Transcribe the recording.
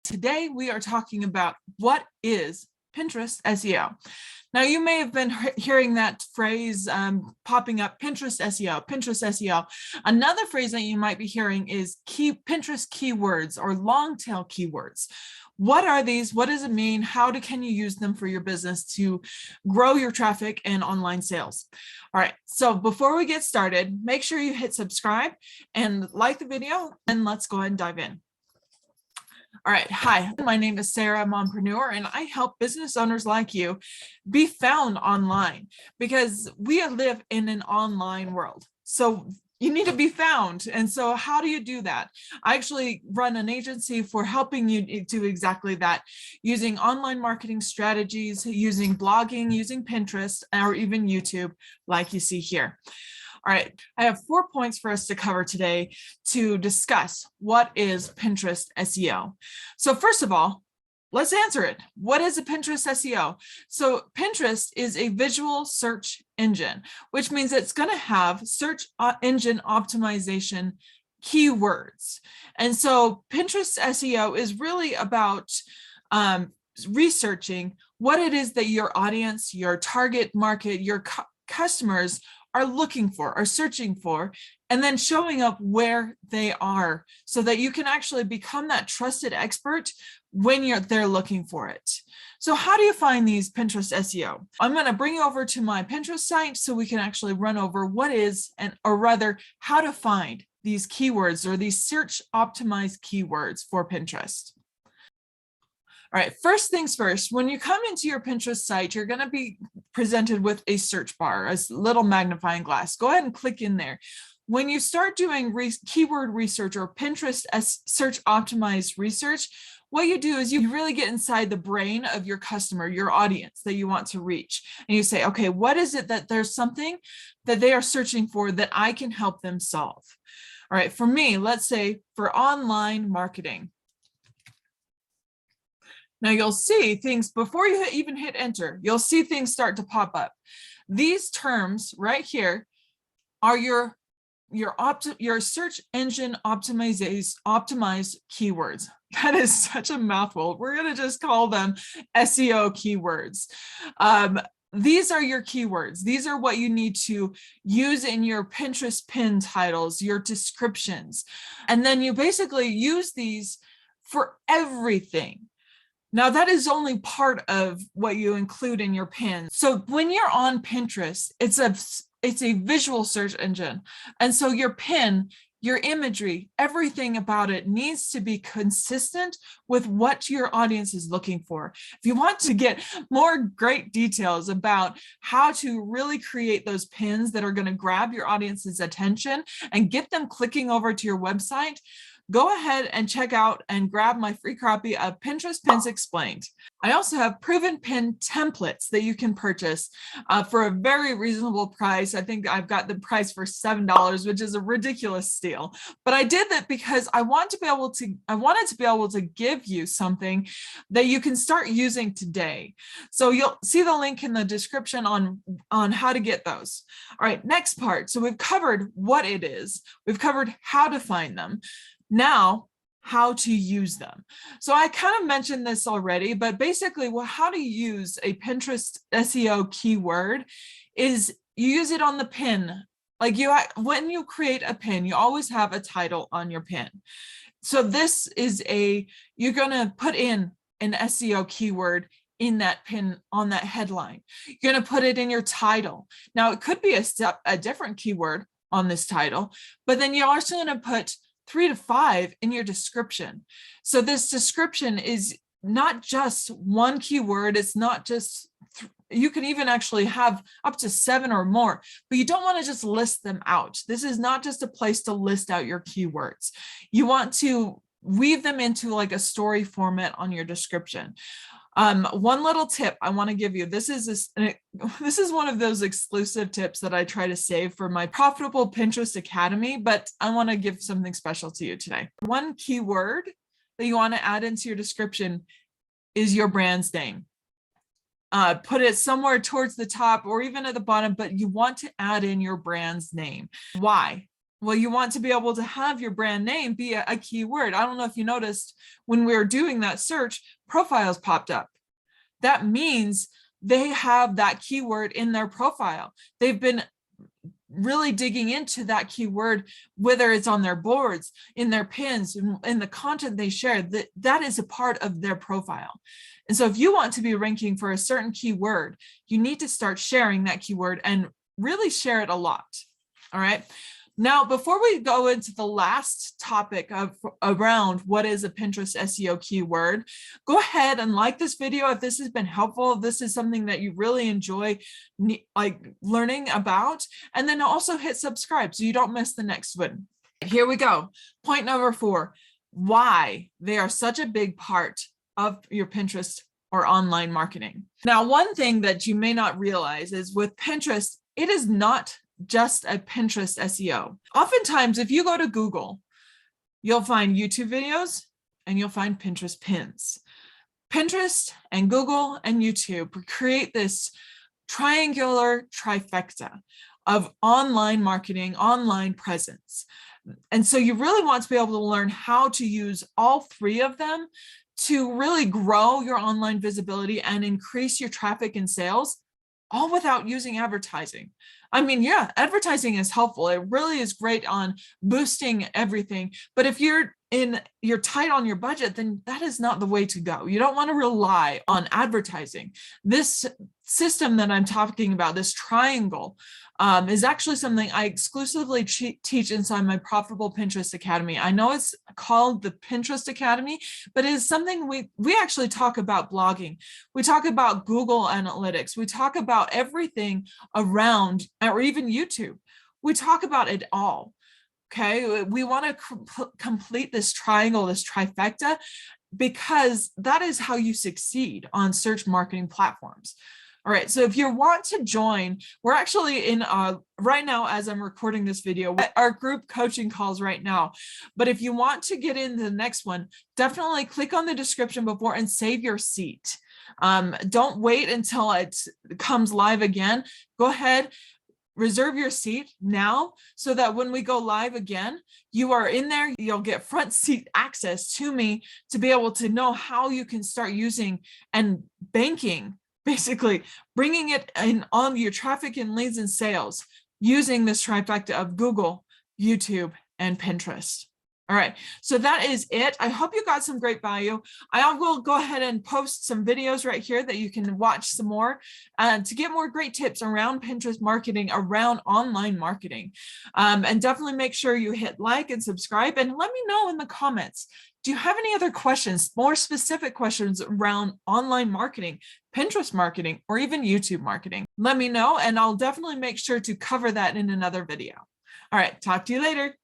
Today we are talking about what is Pinterest SEO. Now you may have been hearing that phrase popping up, Pinterest SEO, Pinterest SEO. Another phrase that you might be hearing is Pinterest keywords or long tail keywords. What are these? What does it mean? How can you use them for your business to grow your traffic and online sales? All right, so before we get started, make sure you hit subscribe and like the video, and let's go ahead and dive in. All right, hi, my name is Sarah Mompreneur, and I help business owners like you be found online because we live in an online world. So you need to be found. And so how do you do that? I actually run an agency for helping you do exactly that, using online marketing strategies, using blogging, using Pinterest, or even YouTube, like you see here. All right, I have 4 points for us to cover today to discuss what is Pinterest SEO. So first of all, let's answer it. What is a Pinterest SEO? So Pinterest is a visual search engine, which means it's going to have search engine optimization keywords. And so Pinterest SEO is really about researching what it is that your audience, your target market, your customers are looking for, are searching for, and then showing up where they are so that you can actually become that trusted expert when they're looking for it. So how do you find these Pinterest SEO? I'm going to bring you over to my Pinterest site so we can actually run over what is, or rather how to find these keywords or these search optimized keywords for Pinterest. All right, first things first, when you come into your Pinterest site, you're going to be presented with a search bar, a little magnifying glass. Go ahead and click in there. When you start doing keyword research or Pinterest search optimized research, what you do is you really get inside the brain of your customer, your audience that you want to reach. And you say, okay, what is it that there's something that they are searching for that I can help them solve? All right, for me, let's say for online marketing. Now you'll see things before you even hit enter, you'll see things start to pop up. These terms right here are your search engine optimized keywords. That is such a mouthful. We're going to just call them SEO keywords. These are your keywords. These are what you need to use in your Pinterest pin titles, your descriptions. And then you basically use these for everything. Now that is only part of what you include in your pin. So when you're on Pinterest, it's a visual search engine. And so your pin, your imagery, everything about it needs to be consistent with what your audience is looking for. If you want to get more great details about how to really create those pins that are going to grab your audience's attention and get them clicking over to your website, go ahead and check out and grab my free copy of Pinterest Pins Explained. I also have proven pin templates that you can purchase for a very reasonable price. I think I've got the price for $7, which is a ridiculous steal. But I did that because I wanted to be able to give you something that you can start using today. So you'll see the link in the description on how to get those. All right, next part. So we've covered what it is. We've covered how to find them. Now, how to use them. So I kind of mentioned this already, but basically, how to use a Pinterest SEO keyword is you use it on the pin. Like when you create a pin, you always have a title on your pin. So this is you're going to put in an SEO keyword in that pin on that headline. You're going to put it in your title. Now it could be a different keyword on this title, but then you're also going to put 3 to 5 in your description. So this description is not just one keyword. It's not just, you can even actually have up to 7 or more, but you don't want to just list them out. This is not just a place to list out your keywords. You want to weave them into like a story format on your description. One little tip I want to give you, this is one of those exclusive tips that I try to save for my profitable Pinterest Academy, but I want to give something special to you today. One keyword that you want to add into your description is your brand's name. Put it somewhere towards the top or even at the bottom, but you want to add in your brand's name. Why? Well, you want to be able to have your brand name be a keyword. I don't know if you noticed when we were doing that search, profiles popped up. That means they have that keyword in their profile. They've been really digging into that keyword, whether it's on their boards, in their pins, in the content they share, that is a part of their profile. And so if you want to be ranking for a certain keyword, you need to start sharing that keyword and really share it a lot. All right. Now, before we go into the last topic of around what is a Pinterest SEO keyword, go ahead and like this video if this has been helpful. If this is something that you really enjoy like learning about, and then also hit subscribe so you don't miss the next one. Here we go. Point number 4, why they are such a big part of your Pinterest or online marketing. Now, one thing that you may not realize is with Pinterest, it is not just a Pinterest SEO. Oftentimes, if you go to Google, you'll find YouTube videos and you'll find Pinterest pins. Pinterest and Google and YouTube create this triangular trifecta of online marketing, online presence. And so you really want to be able to learn how to use all 3 of them to really grow your online visibility and increase your traffic and sales, all without using advertising. I mean, yeah, advertising is helpful. It really is great on boosting everything. But if you're tight on your budget, then that is not the way to go. You don't want to rely on advertising. This system that I'm talking about, this triangle, is actually something I exclusively teach inside my Profitable Pinterest Academy. I know it's called the Pinterest Academy, but it is something we actually talk about blogging. We talk about Google Analytics. We talk about everything around, or even YouTube. We talk about it all. Okay, we want to complete this triangle, this trifecta, because that is how you succeed on search marketing platforms. All right, so if you want to join, we're actually in right now, as I'm recording this video, our group coaching calls right now. But if you want to get into the next one, definitely click on the description before and save your seat. Don't wait until it comes live again. Go ahead, reserve your seat now so that when we go live again, you are in there, you'll get front seat access to me to be able to know how you can start using and banking, basically bringing it in on your traffic and leads and sales using this trifecta of Google, YouTube, and Pinterest. All right, so that is it. I hope you got some great value. I will go ahead and post some videos right here that you can watch some more to get more great tips around Pinterest marketing, around online marketing. And definitely make sure you hit like and subscribe, and let me know in the comments. Do you have any other questions, more specific questions around online marketing, Pinterest marketing, or even YouTube marketing? Let me know, and I'll definitely make sure to cover that in another video. All right, talk to you later.